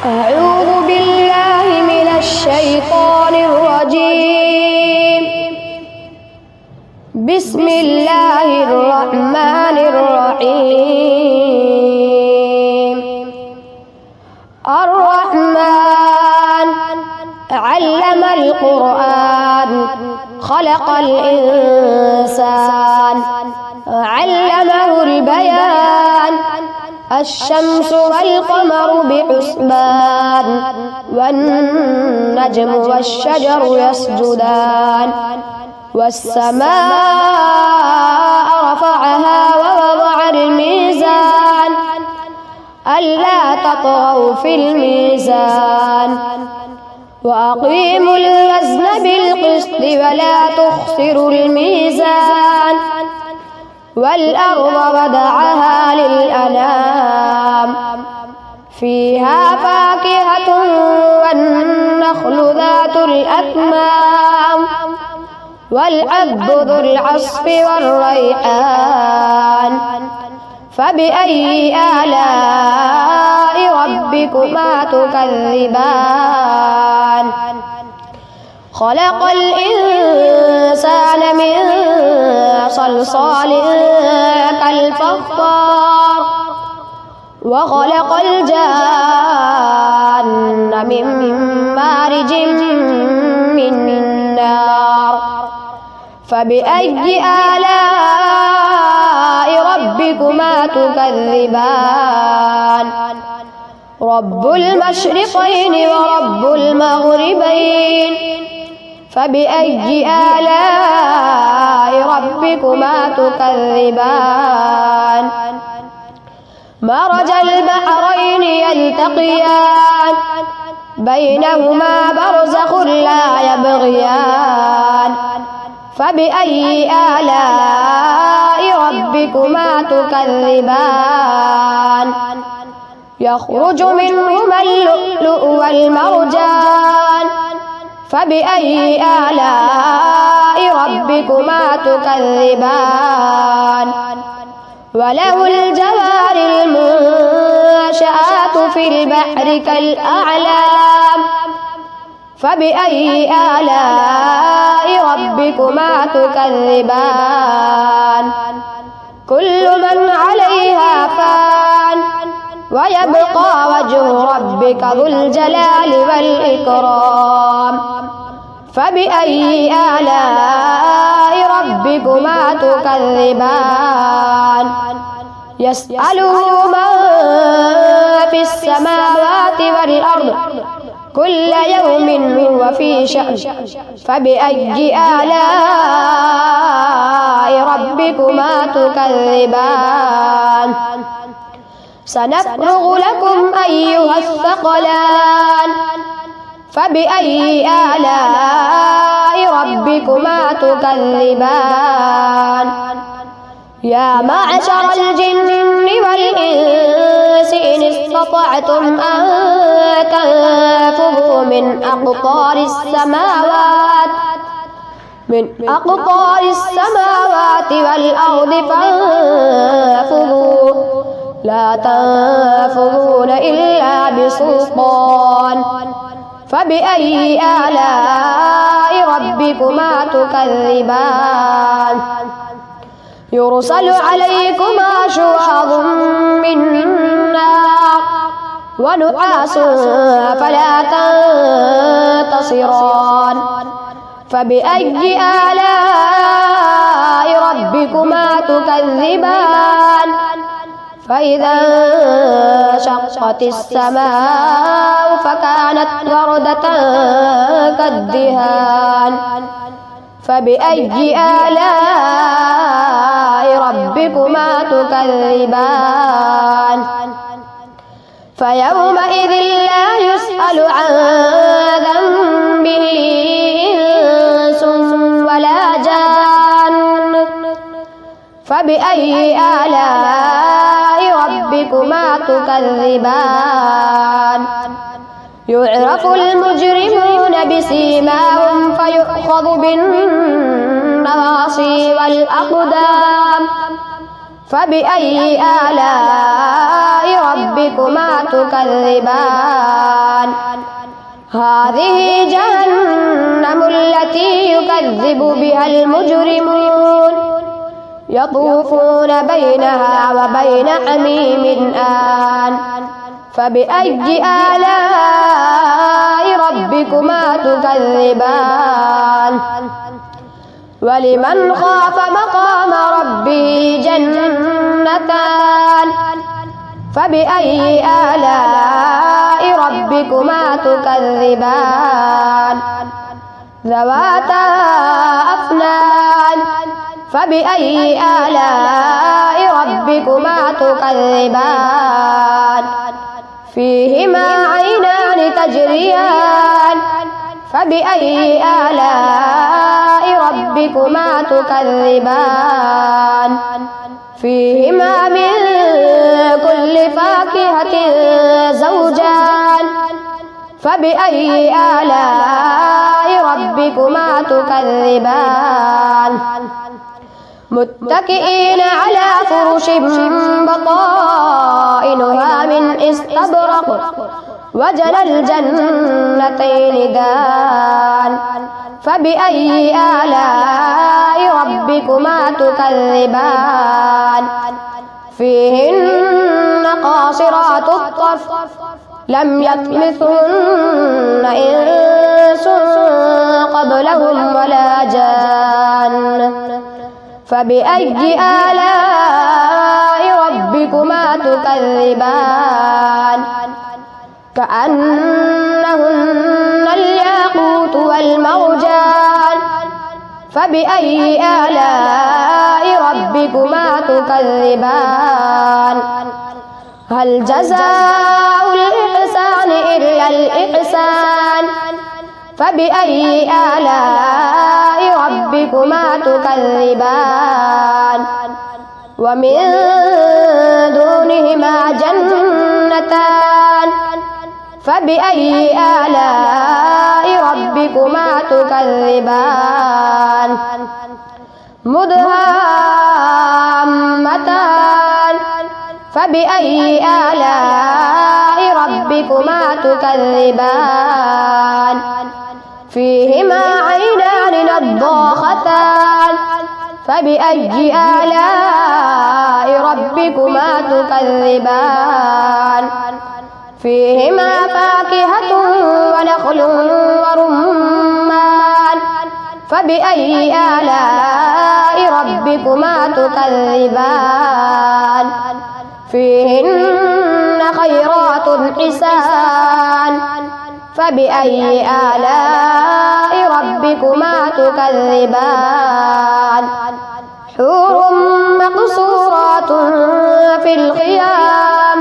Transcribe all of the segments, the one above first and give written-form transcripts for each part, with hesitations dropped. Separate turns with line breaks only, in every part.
أعوذ بالله من الشيطان الرجيم. بسم الله الرحمن الرحيم. الرحمن علم القرآن خلق الإنسان علمه البيان. الشمس والقمر بحسبان والنجم والشجر يسجدان. والسماء رفعها ووضع الميزان ألا تطغوا في الميزان وأقيموا الوزن بالقسط ولا تخسروا الميزان. والأرض وضعها للأنام فيها فاكهة والنخل ذات الأكمام والحب ذو العصف والريحان. فبأي آلاء ربكما تكذبان؟ خلق الإنسان من صلصال كالفخار وخلق الجان من مارج من نار. فبأي آلاء ربكما تكذبان؟ رب المشرقين ورب المغربين. فبأي آلاء ربكما تكذبان؟ مرج البحرين يلتقيان بينهما برزخ لا يبغيان. فبأي آلاء ربكما تكذبان؟ يخرج منهما اللؤلؤ والمرجان. فبأي آلاء ربكما تكذبان؟ وله الجوار المنشآت في البحر كالأعلام. فبأي آلاء ربكما تكذبان؟ كل من عليها فان ويبقى وجه ربك ذو الجلال والإكرام. فبأي آلاء ربكما تكذبان؟ يسأله من في السماوات والأرض كل يوم هو في شأن. فبأي آلاء ربكما تكذبان؟ سنفرغ لكم أيها الثقلان. فبأي آلاء ربكما تكذبان؟ يا معشر الجن والإنس إن استطعتم أن تنفذوا من أقطار السماوات والأرض فانفذوا لا تنفذون إلا بسلطان. فبأي آلاء ربكما تكذبان؟ يرسل عليكما شواظ من نار ونحاس فلا تنتصران. فبأي آلاء ربكما تكذبان؟ فإذا انشقت السماء فكانت وردة كالدهان. فبأي آلاء ربكما تكذبان؟ فيومئذ لا يسأل عن ذنبه إنس ولا جان. فبأي آلاء ربكما تكذبان؟ يعرف المجرمون بسيماهم فيؤخذ بالنواصي والأقدام. فبأي آلاء ربكما تكذبان هذه جهنم التي يكذب بها المجرمون يطوفون بينها وبين حميم آن فبأي آلاء ربكما تكذبان ولمن خاف مقام ربه جنتان فبأي آلاء ربكما تكذبان ذواتا أفنان فبأي آلاء ربكما تكذبان فيهما عينان تجريان فبأي آلاء ربكما تكذبان فيهما من كل فاكهة زوجان فبأي آلاء ربكما تكذبان متكئين على فرش بطائنها من استبرق وجنى الجنتين دان فبأي آلاء ربكما تكذبان فيهن قاصرات الطرف لم يطمثهن إنس قبلهم ولا جان فبأي آلاء ربكما تكذبان كأنهن الياقوت والمرجان فبأي آلاء ربكما تكذبان هل جزاء الإحسان إلا الإحسان فبأي آلاء ربكما تكذبان ومن دونهما جنتان فبأي آلاء ربكما تكذبان مدهامتان فبأي آلاء ربكما تكذبان فيهما عينان نضاختان فبأي آلاء ربكما تكذبان فيهما فاكهة ونخل ورمان فبأي آلاء ربكما تكذبان فيهن خيرات حسان فبأي آلاء ربكما تكذبان حور مقصورات في الخيام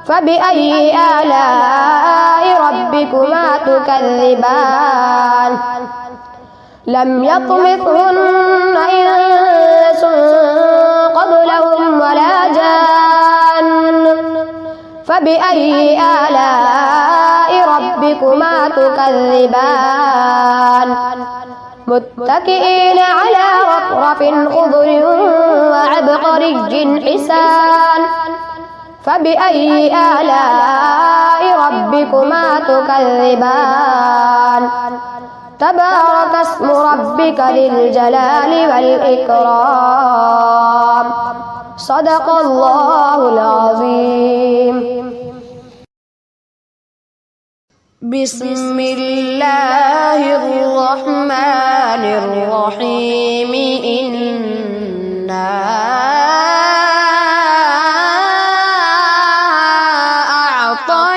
فبأي آلاء ربكما تكذبان لم يطمثهن إنس قبلهم ولا جان فبأي آلاء ربكما تكذبان متكئين على رفرف خضر وعبقري حسان فبأي آلاء ربكما تكذبان تبارك اسم ربك ذي الجلال والإكرام صدق الله العظيم بسم الله الرحمن الرحيم إنا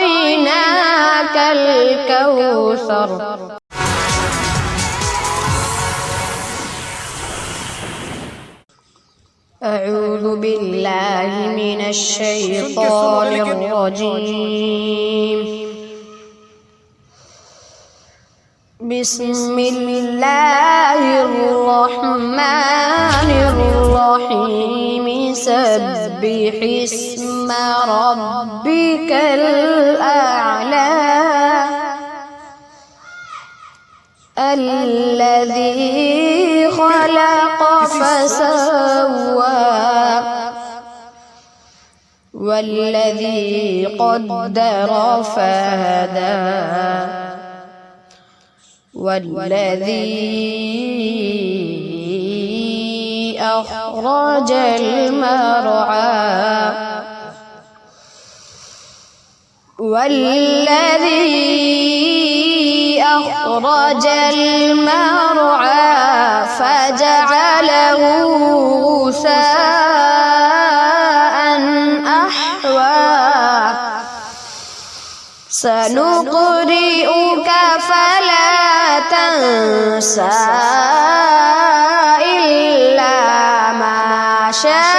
أعطيناك الكوثر أعوذ بالله من الشيطان الرجيم بسم الله الرحمن الرحيم سبح اسم ربك الأعلى الذي خلق فسوى والذي قدر فهدى والذي أخرج المرعى فجعله غثاء أحوى سنقرئك فلا تنسى إلا ما شاء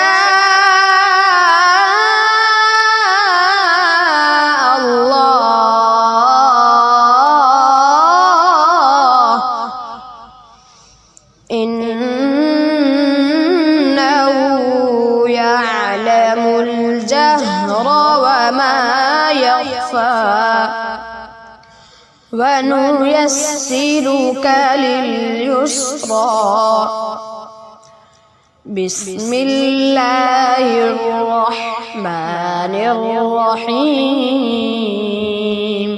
الله إنه يعلم الجهر وما يخفى ونيسرك لليسرى بسم الله الرحمن الرحيم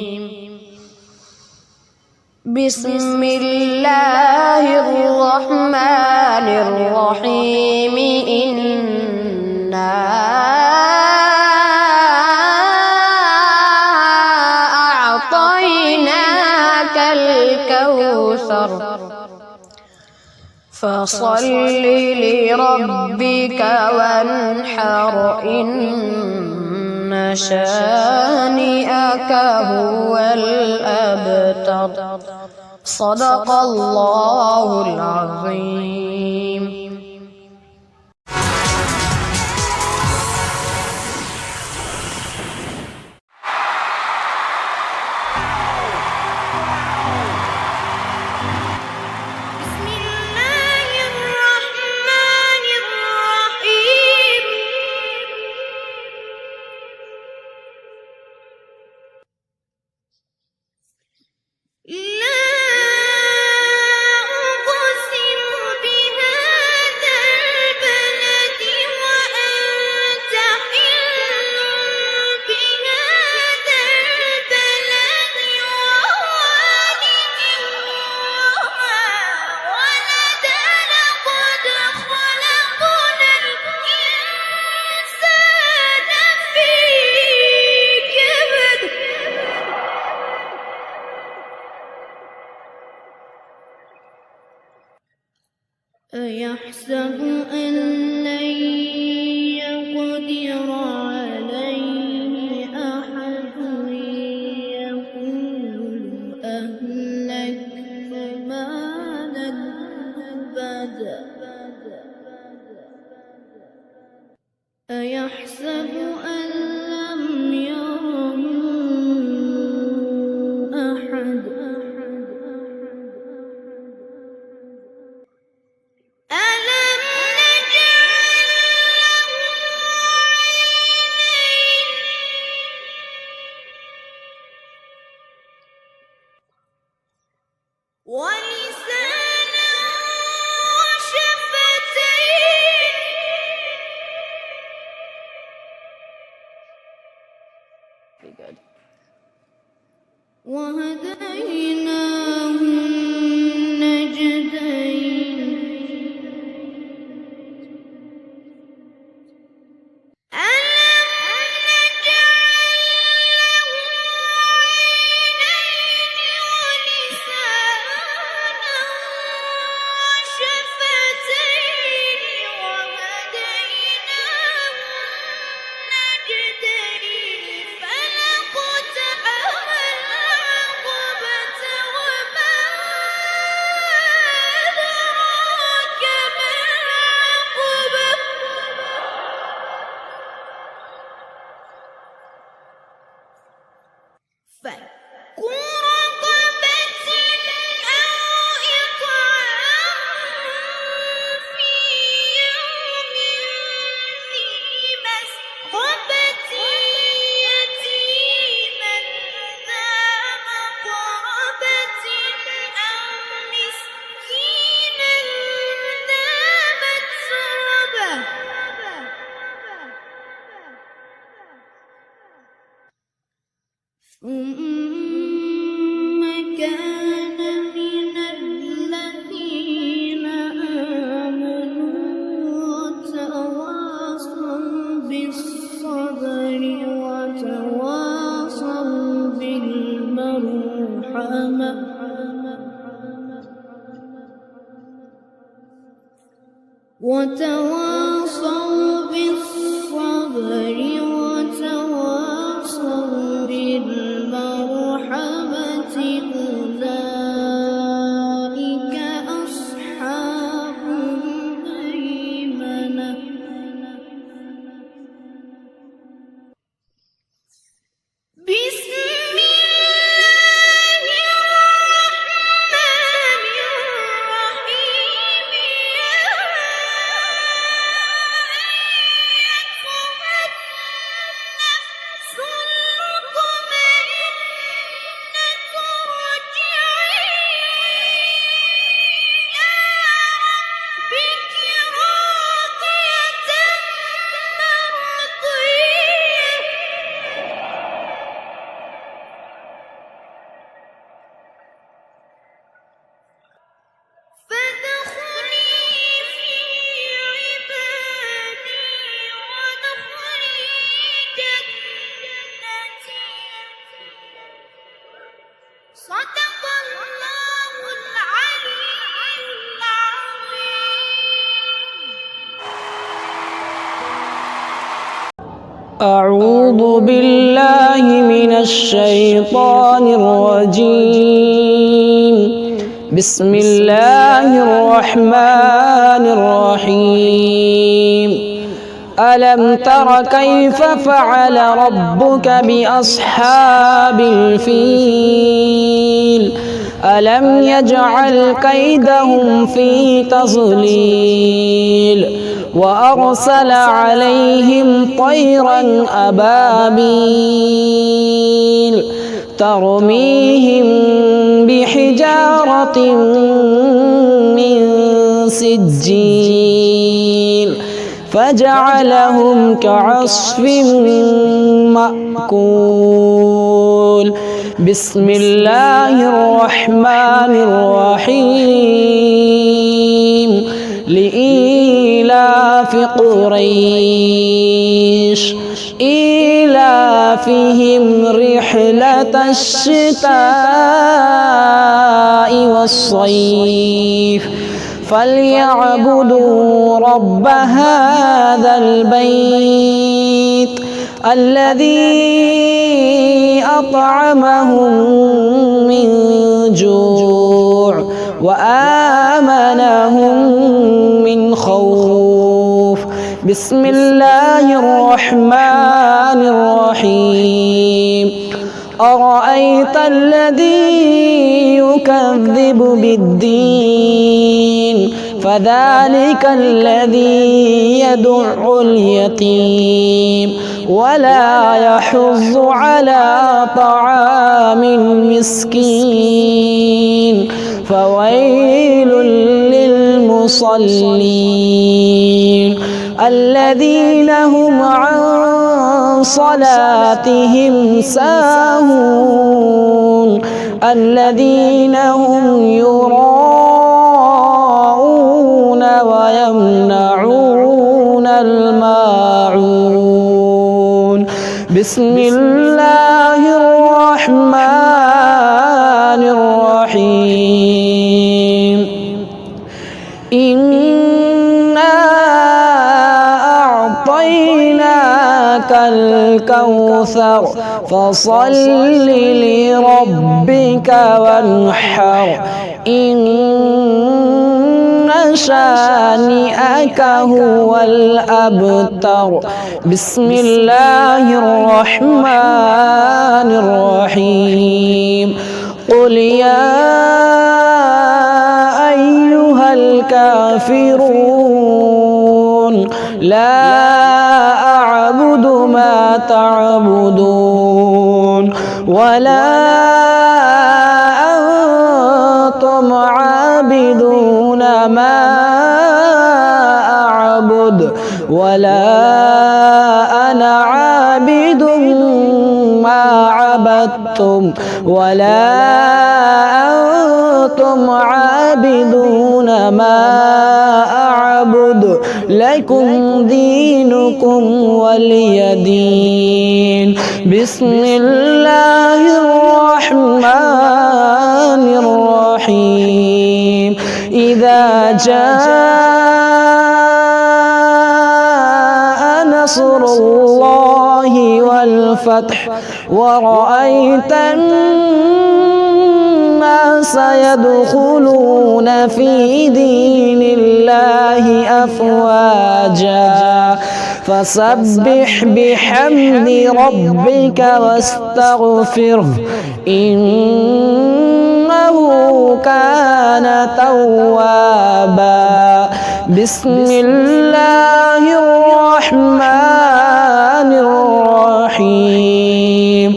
بسم الله الرحمن الرحيم إنا أعطيناك الكوثر فصل لربك وانحر إن شانئك هو الأبتر صدق الله العظيم.
أيحسب أن لن يقدر عليه أحد يقول أهلكت مالا لبدا أيحسب أن لم يره أحد ولسانا وشفتين وتواصوا بالصبر وتواصوا بالمرحمة أولئك أصحاب الميمنة بسم صدق الله العلي العظيم.
أعوذ بالله من الشيطان الرجيم. بسم الله الرحمن الرحيم. ألم تر كيف فعل ربك بأصحاب الفيل ألم يجعل كيدهم في تضليل وأرسل عليهم طيرا أبابيل ترميهم بحجارة من سجيل فجعلهم كعصف مأكول. بسم الله الرحمن الرحيم. لإيلاف قريش إيلافهم رحلة الشتاء والصيف فليعبدوا رب هذا البيت الذي أطعمهم من جوع وآمنهم من خوف. بسم الله الرحمن الرحيم. أرأيت الذي يكذب بالدين فذلك الذي يدع اليتيم ولا يحض على طعام المسكين فويل للمصلين الذين هم عن صلاتهم ساهون الذين هم يراءون ويمنعون الماعون. بسم الله الرحمن الرحيم. إنا أعطيناك الكوثر فصل لربك وانحر إن شانئك هو الأبتر. بسم الله الرحمن الرحيم. قل يا أيها الكافرون لا أعبد ما تعبدون ولا أنتم عابدون ما أعبد ولا أنا عابد ما عبدتم ولا أنتم عابدون ما أعبد لكم دينكم ولي دين. بسم الله الرحمن الرحيم. إذا جاء نصر الله والفتح ورأيت الناس يدخلون في دين الله أفواجا فسبح بحمد ربك واستغفره إنه كان توابا بسم الله الرحمن الرحيم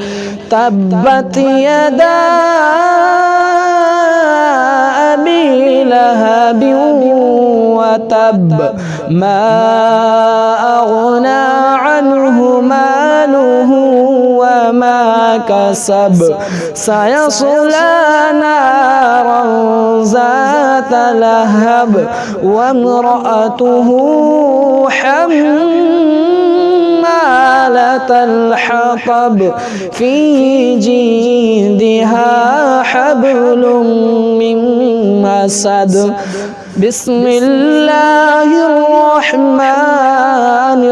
تبت يدا أبي لهب وتب ما أغنى عنه ماله وما كسب سيصلى نارا ذات لهب وامرأته حمالة الحطب في جيدها حبل من مسد بسم الله الرحمن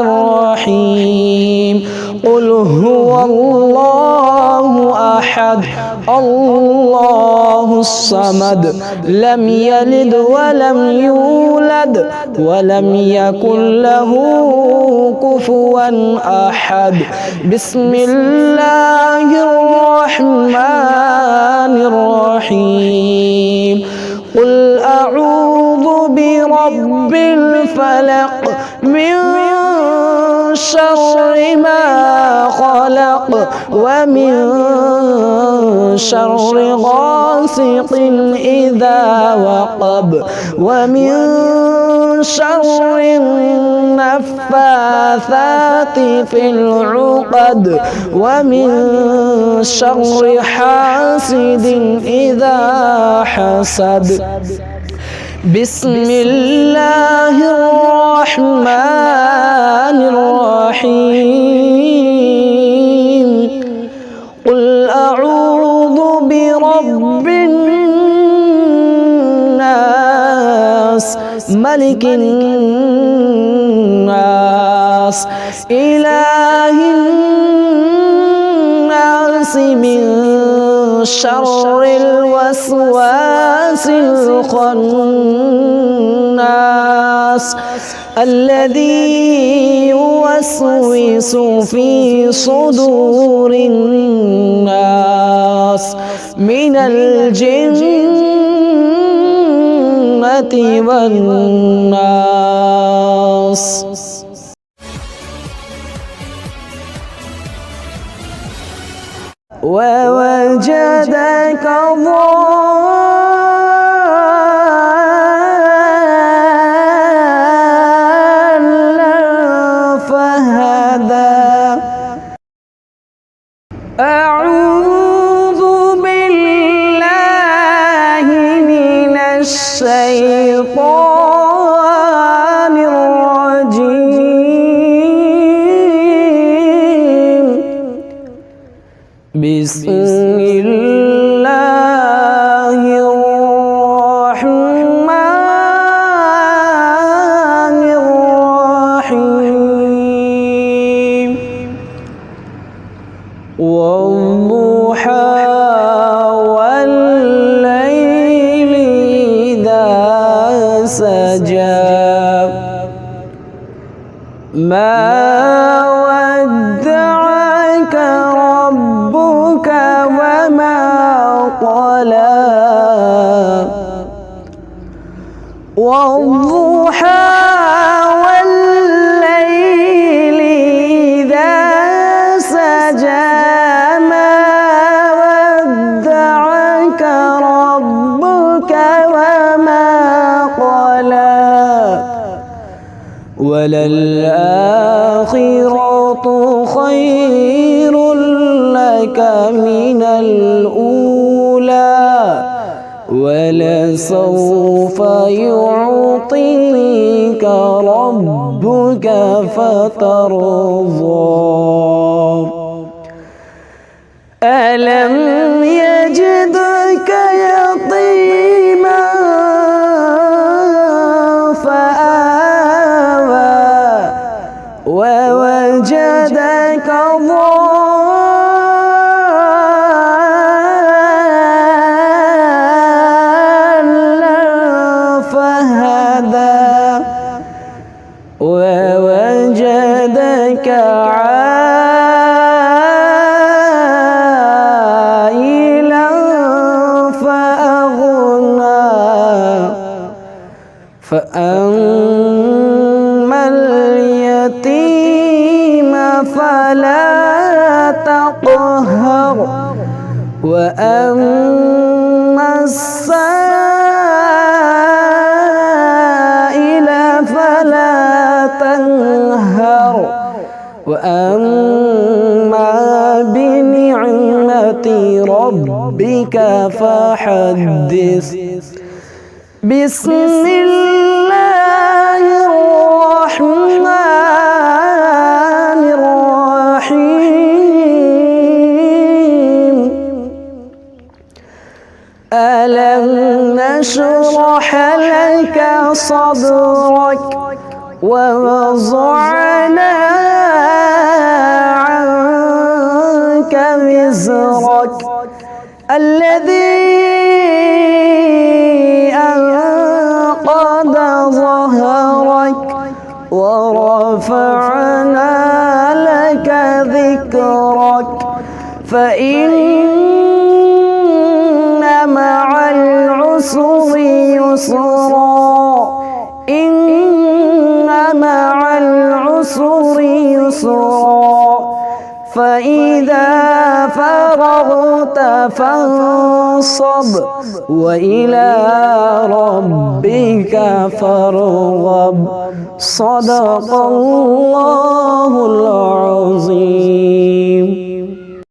الرحيم قل هو الله أحد الله الصمد لم يلد ولم يولد ولم يكن له كفوا أحد بسم الله الرحمن الرحيم قل أعوذ برب الفلق من شر ما خلق ومن شر غاسق إذا وقب ومن شر النفاثات في العقد ومن شر حاسد إذا حسد بسم الله الرحمن الرحيم قل أعوذ برب الناس ملك الناس إله الناس من شر الوسواس الخناس الذي يوسوس في صدور الناس من الجنة والناس ووجدك ضالا فهدى أعوذ بالله من الشيطان الرجيم بسم الله الرحمن الرحيم والضحى والليل إذا سجى ما ودعك ربك وما قلى والضحى والليل إذا سجى ما ودعك ربك وما قلى وللآخرة خير لك من الأولى ولسوف يعطيك ربك فترضى ألم يجدك يتيما فهدى ووجدك عائلا فأغنى فأما اليتيم فلا تقهر وأما السائل فلا تنهر وأما بنعمة ربك فحدث بسم الله الرحمن الرحيم ألم نشرح لك صدرك ووضعنا عنك وزرك الذي أنقض ظهرك ورفعنا لك ذكرك فإن مع العسر يسرا إن مع العسر يسرا فإذا فرغت فانصب وإلى ربك فارغب صدق الله العظيم.